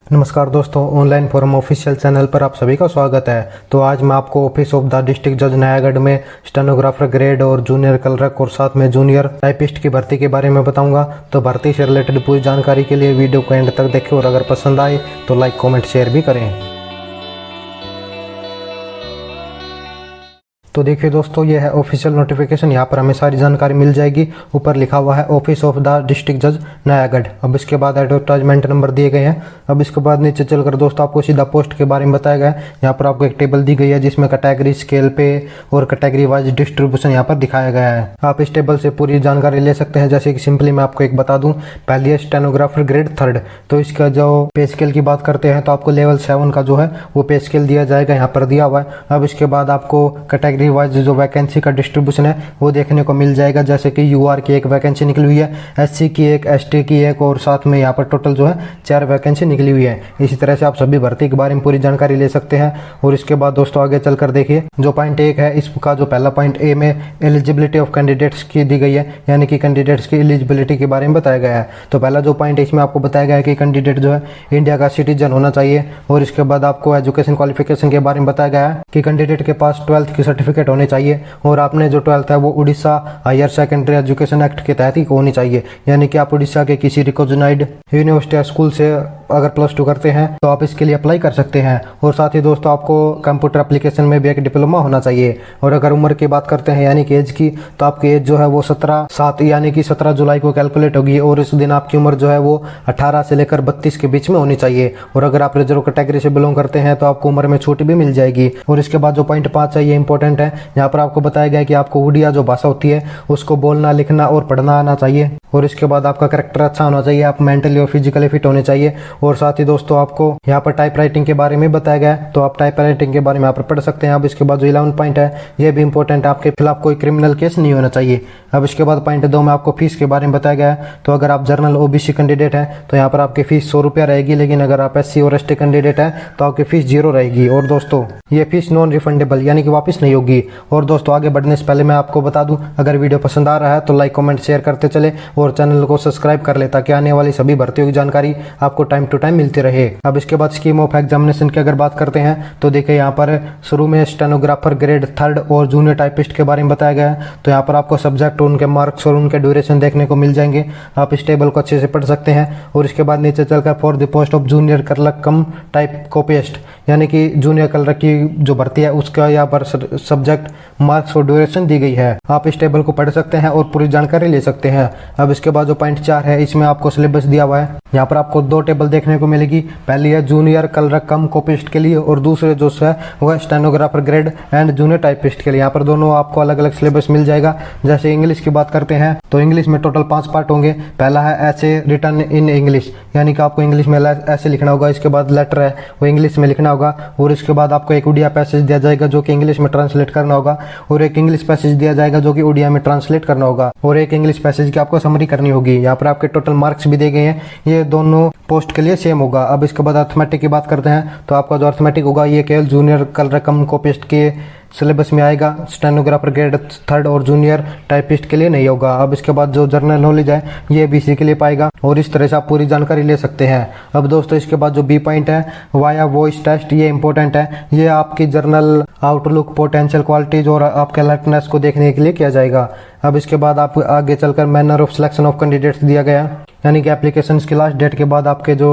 नमस्कार दोस्तों, online forum official channel पर आप सभी का स्वागत है। तो आज मैं आपको ऑफिस ऑफ द डिस्ट्रिक्ट जज नयागढ़ में स्टेनोग्राफर ग्रेड और जूनियर क्लर्क और साथ में जूनियर टाइपिस्ट की भर्ती के बारे में बताऊंगा। तो भर्ती से रिलेटेड पूरी जानकारी के लिए वीडियो को एंड तक देखें और अगर पसंद आए तो लाइक कमेंट शेयर भी करें। तो देखिए दोस्तों, ये है ऑफिशियल नोटिफिकेशन। यहाँ पर हमें सारी जानकारी मिल जाएगी। ऊपर लिखा हुआ है ऑफिस ऑफ द डिस्ट्रिक्ट जज नयागढ़। अब इसके बाद एडवर्टाइजमेंट नंबर दिए गए हैं। अब इसके बाद नीचे चलकर दोस्तों आपको सीधा पोस्ट के बारे में बताया गया है। यहाँ पर आपको एक टेबल दी गई है जिसमें कैटेगरी, स्केल पे और कैटेगरी वाइज डिस्ट्रीब्यूशन यहाँ पर दिखाया गया है। आप इस टेबल से पूरी जानकारी ले सकते हैं। जैसे कि सिंपली मैं आपको एक बता दूं, पहली है स्टेनोग्राफर ग्रेड 3। तो इसका जो पे स्केल की बात करते हैं तो आपको लेवल 7 का जो है वो पे स्केल दिया जाएगा, यहाँ पर दिया हुआ है। अब इसके बाद आपको कैटेगरी वाइज जो वैकेंसी का डिस्ट्रीब्यूशन है वो देखने को मिल जाएगा। जैसे कि यूआर की एक वैकेंसी निकली हुई है, एससी की एक, एसटी की एक और साथ में यहाँ पर टोटल जो है 4 वैकेंसी निकली हुई है। इसी तरह से आप सभी भर्ती के बारे में पूरी जानकारी ले सकते हैं। और इसके बाद दोस्तों आगे चलकर देखिए, जो पॉइंट 1 है इसका जो पहला पॉइंट ए में एलिजिबिलिटी ऑफ कैंडिडेट्स की दी गई है, यानी कि कैंडिडेट्स की एलिजिबिलिटी के बारे में बताया गया है। तो पहला जो पॉइंट है इसमें आपको बताया गया है कि कैंडिडेट जो है इंडिया का सिटीजन होना चाहिए। और इसके बाद आपको एजुकेशन क्वालिफिकेशन के बारे में बताया गया है कि कैंडिडेट के पास 12th की सर्टिफिकेट होनी चाहिए और आपने जो 12th है वो Orissa higher secondary education act के तहत ही होनी चाहिए। यानी कि आप उड़ीसा के किसी रिकॉग्नाइज्ड यूनिवर्सिटी या स्कूल से अगर +2 करते हैं तो आप इसके लिए अप्लाई कर सकते हैं। और साथ ही दोस्तों आपको कंप्यूटर एप्लीकेशन में भी एक डिप्लोमा होना चाहिए। और अगर उम्र की बात करते हैं यानी कि एज की, तो आपकी एज जो है वो 17/7 यानी कि 17 जुलाई को कैलकुलेट होगी और इस दिन आपकी उम्र जो है वो 18 से लेकर 32 के बीच में होनी चाहिए। और अगर आप रिजर्व कैटेगरी से बिलोंग करते हैं तो आपको उम्र में छूट भी मिल जाएगी। और इसके बाद जो पॉइंट 5 है ये इंपॉर्टेंट है। यहाँ पर आपको बताया गया है कि आपको उड़िया जो भाषा होती है उसको बोलना, लिखना और पढ़ना आना चाहिए। और इसके बाद आपका कैरेक्टर अच्छा होना चाहिए, आप मेंटली और फिजिकली फिट होने चाहिए। और साथ ही दोस्तों आपको यहाँ पर टाइप राइटिंग के बारे में बताया गया है, तो आप टाइप राइटिंग के बारे में यहाँ पर पढ़ सकते हैं। अब इसके बाद जो 11 पॉइंट है ये भी इंपॉर्टेंट है, आपके खिलाफ कोई क्रिमिनल केस नहीं होना चाहिए। अब इसके बाद पॉइंट 2 में आपको फीस के बारे में बताया गया है। तो अगर आप जनरल ओबीसी कैंडिडेट है तो यहाँ पर आपकी फीस 100 रुपया रहेगी, लेकिन अगर आप एससी और एसटी कैंडिडेट है तो आपकी फीस 0 रहेगी। और दोस्तों ये फीस नॉन रिफंडेबल यानी कि वापस नहीं होगी। और दोस्तों आगे बढ़ने से पहले मैं आपको बता दूं, अगर वीडियो पसंद आ रहा है तो लाइक कमेंट शेयर करते चले और चैनल को सब्सक्राइब कर ले ताकि आने वाली सभी भर्तियों की जानकारी आपको टाइम टू टाइम मिलती रहे। अब इसके बाद स्कीम ऑफ एग्जामिनेशन की अगर बात करते हैं तो देखिए यहाँ पर शुरू में स्टेनोग्राफर ग्रेड 3 और जूनियर टाइपिस्ट के बारे में बताया गया है। तो यहाँ पर आपको सब्जेक्ट, उनके मार्क्स और उनके ड्यूरेशन देखने को मिल जाएंगे। आप इस टेबल को अच्छे से पढ़ सकते हैं। और इसके बाद नीचे चलकर for the post of junior clerk come type copyist यानी कि जूनियर क्लर्क की जो भर्ती है उसका यहाँ पर सब्जेक्ट, मार्क्स और ड्यूरेशन दी गई है। आप इस टेबल को पढ़ सकते हैं और पूरी जानकारी ले सकते हैं। अब इसके बाद जो पॉइंट 4 है इसमें आपको सिलेबस दिया हुआ है। यहाँ पर आपको 2 टेबल देखने को मिलेगी। पहली है जूनियर क्लर्क कम कॉपिस्ट के लिए और दूसरे जो है वो है stenographer grade and junior typist के लिए। यहाँ पर दोनों आपको अलग अलग सिलेबस मिल जाएगा। जैसे इंग्लिश की बात करते हैं तो इंग्लिश में टोटल 5 पार्ट होंगे। पहला है ऐसे रिटर्न इन इंग्लिश, यानी कि आपको इंग्लिश में ऐसे लिखना होगा। इसके बाद लेटर है वो इंग्लिश में लिखना होगा। और इसके बाद आपको एक उड़िया पैसेज दिया जाएगा जो कि इंग्लिश में ट्रांसलेट करना होगा। और एक इंग्लिश पैसेज दिया जाएगा जो कि उड़िया में ट्रांसलेट करना होगा। और एक इंग्लिश पैसेज की आपको समरी करनी होगी। यहाँ पर आपके टोटल मार्क्स भी दिए गए हैं, ये दोनों पोस्ट के लिए सेम होगा। अब इसके बाद अर्थमेटिक की बात करते हैं तो आपका जो अर्थमेटिक होगा ये केवल जूनियर क्लर्क कम कॉपिस्ट के सिलेबस में आएगा, स्टेनोग्राफर ग्रेड 3 और जूनियर टाइपिस्ट के लिए नहीं होगा। अब इसके बाद जो जनरल नॉलेज है ये बीसी के लिए पाएगा। और इस तरह से आप पूरी जानकारी ले सकते हैं। अब दोस्तों इसके बाद जो बी पॉइंट है वाया वॉइस टेस्ट, ये इंपॉर्टेंट है। ये आपकी जर्नल आउटलुक, पोटेंशियल क्वालिटीज और आपके अलर्टनेस को देखने के लिए किया जाएगा। अब इसके बाद आप आगे चलकर manner of selection of candidates दिया गया है, यानी कि एप्लीकेशन की लास्ट डेट के बाद आपके जो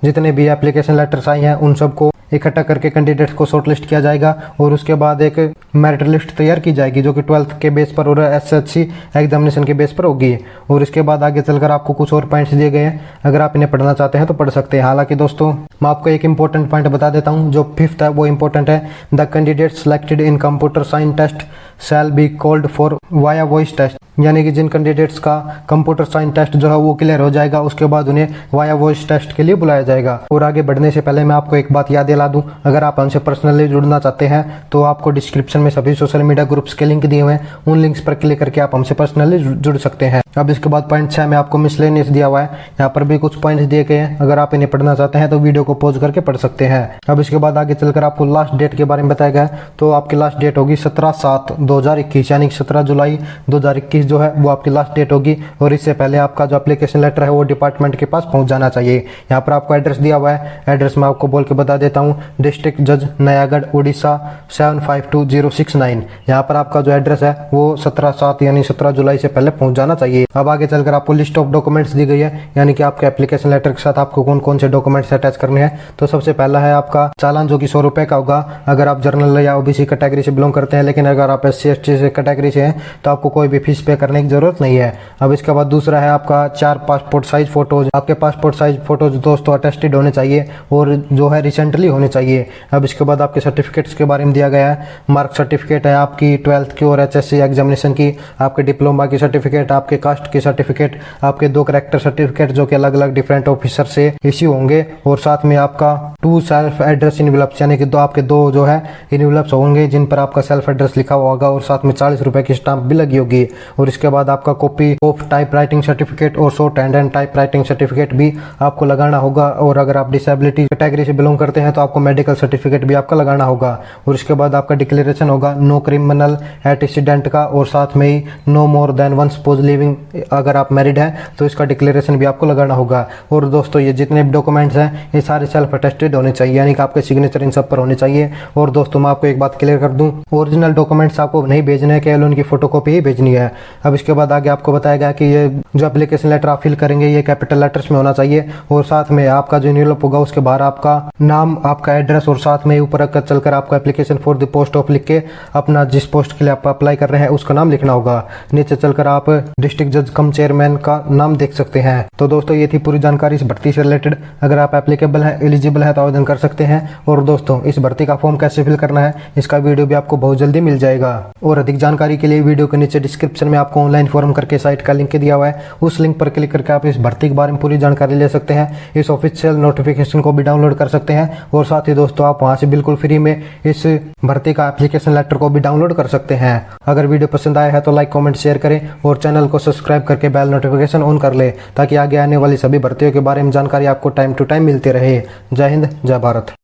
जितने भी एप्लीकेशन लेटर्स आए हैं उन सबको इकट्ठा करके कैंडिडेट्स को शॉर्टलिस्ट किया जाएगा। और उसके बाद एक मेरिट लिस्ट तैयार की जाएगी जो कि 12th के बेस पर और एसएससी एग्जामिनेशन के बेस पर होगी। और इसके बाद आगे चलकर आपको कुछ और पॉइंट्स दिए गए हैं, अगर आप इन्हें पढ़ना चाहते हैं तो पढ़ सकते हैं। हालांकि दोस्तों मैं आपको एक इंपॉर्टेंट पॉइंट बता देता हूं, जो 5th है वो इंपॉर्टेंट है। The candidate selected in computer science test shall be called for via voice test, यानी कि जिन कैंडिडेट्स का कंप्यूटर साइंस टेस्ट जो है वो क्लियर हो जाएगा उसके बाद उन्हें वाया वॉइस टेस्ट के लिए बुलाया जाएगा। और आगे बढ़ने से पहले मैं आपको एक बात याद दिला दूं, अगर आप हमसे पर्सनली जुड़ना चाहते हैं तो आपको डिस्क्रिप्शन में सभी सोशल मीडिया ग्रुप्स के लिंक दिए हुए हैं, उन लिंक्स पर क्लिक करके आप हमसे पर्सनली जुड़ सकते हैं। अब इसके बाद पॉइंट 6 में आपको मिसलेनियस दिया हुआ है, यहाँ पर भी कुछ पॉइंट्स दिए गए हैं, अगर आप इन्हें पढ़ना चाहते हैं तो वीडियो को पॉज करके पढ़ सकते हैं। अब इसके बाद आगे चलकर आपको लास्ट डेट के बारे में बताया गया है, तो आपकी लास्ट डेट होगी 17/7/2021, यानी 17 जुलाई 2021 जो है वो आपकी लास्ट डेट होगी। और इससे पहले आपका जो एप्लीकेशन लेटर है वो डिपार्टमेंट के पास पहुंच जाना चाहिए। यहाँ पर आपको एड्रेस दिया हुआ है, एड्रेस मैं आपको बोल के बता देता हूँ, डिस्ट्रिक्ट जज नयागढ़ उड़ीसा 752069। यहाँ पर आपका जो एड्रेस है वो 17/7 यानी 17 जुलाई से पहले पहुंच जाना चाहिए। अब आगे चलकर आपको लिस्ट ऑफ डॉक्यूमेंट्स दी गई है, यानी कि आपके एप्लीकेशन लेटर के साथ आपको कौन कौन से डॉक्यूमेंट्स अटैच करने हैं। तो सबसे पहला है आपका चालान, जो कि 100 रुपए का होगा अगर आप जनरल या ओबीसी कैटेगरी से बिलोंग करते हैं, लेकिन अगर आप SC ST से कैटेगरी से हैं तो आपको कोई भी फीस पे करने की जरूरत नहीं है। अब इसके बाद दूसरा है आपका 4 पासपोर्ट साइज फोटोज। आपके पासपोर्ट साइज फोटोज दोस्तों अटेस्टेड होने चाहिए और जो है रिसेंटली होने चाहिए। अब इसके बाद आपके सर्टिफिकेट्स के बारे में दिया गया है, मार्क सर्टिफिकेट है आपकी 12th की और HSC एग्जामिनेशन की, आपके डिप्लोमा की सर्टिफिकेट, आपके कास्ट की सर्टिफिकेट, आपके 2 कैरेक्टर सर्टिफिकेट जो कि अलग अलग डिफरेंट ऑफिसर से इश्यू होंगे, और साथ में आपका 2 सेल्फ एड्रेस इनवेलप्स, यानी कि आपके 2 जो है इनवेलप्स होंगे जिन पर आपका सेल्फ एड्रेस लिखा हुआ होगा, और साथ में 40 रुपए की स्टाम्प भी लगी होगी। और इसके बाद आपका copy of type writing certificate और short hand and type writing certificate भी आपको लगाना होगा। और अगर आप डिसेबिलिटी कैटेगरी से बिलोंग करते हैं तो आपको मेडिकल सर्टिफिकेट भी आपका लगाना होगा। और इसके बाद आपका डिक्लेरेशन होगा नो क्रिमिनल एंटीसीडेंट का, और साथ में ही no more than one spouse living, अगर आप मैरिड हैं तो इसका डिक्लेरेशन भी आपको लगाना होगा। और दोस्तों ये जितने भी डॉक्यूमेंट्स हैं ये सारे सेल्फ अटेस्टेड होने चाहिए, यानी कि आपके सिग्नेचर इन सब पर होने चाहिए। और दोस्तों मैं आपको एक बात क्लियर कर दूं, ओरिजिनल डॉक्यूमेंट्स आपको नहीं भेजने हैं, केवल उनकी फोटोकॉपी ही भेजनी है। अब इसके बाद आगे आपको बताया गया कि ये जो एप्लीकेशन लेटर आप फिल करेंगे ये कैपिटल लेटर्स में होना चाहिए, और साथ में आपका जो एनवेलप होगा उसके बाहर आपका नाम, आपका एड्रेस, और साथ में ऊपर चलकर आपका application for the post of लिख के अपना जिस पोस्ट के लिए आप अप्लाई कर रहे हैं उसका नाम लिखना होगा। नीचे चलकर आप डिस्ट्रिक्ट जज कम चेयरमैन का नाम देख सकते हैं। तो दोस्तों ये थी पूरी जानकारी इस भर्ती से रिलेटेड। अगर आप एप्लीकेबल हैं, एलिजिबल है तो आवेदन कर सकते हैं। और दोस्तों इस भर्ती का फॉर्म कैसे फिल करना है इसका वीडियो भी आपको बहुत जल्दी मिल जाएगा। और अधिक जानकारी के लिए वीडियो के नीचे डिस्क्रिप्शन में आपको ऑनलाइन फॉर्म करके साइट का लिंक दिया हुआ है, उस लिंक पर क्लिक करके आप इस भर्ती के बारे में पूरी जानकारी ले सकते हैं। इस ऑफिशियल नोटिफिकेशन को भी डाउनलोड कर सकते हैं, और साथ ही दोस्तों आप वहां से बिल्कुल फ्री में इस भर्ती का एप्लीकेशन लेटर को भी डाउनलोड कर सकते हैं। अगर वीडियो पसंद आया है तो लाइक कमेंट शेयर करें और चैनल को सब्सक्राइब करके बेल नोटिफिकेशन ऑन कर ले, ताकि आगे आने वाली सभी भर्तियों के बारे में जानकारी आपको टाइम टू टाइम मिलती रहे। जय हिंद, जय भारत।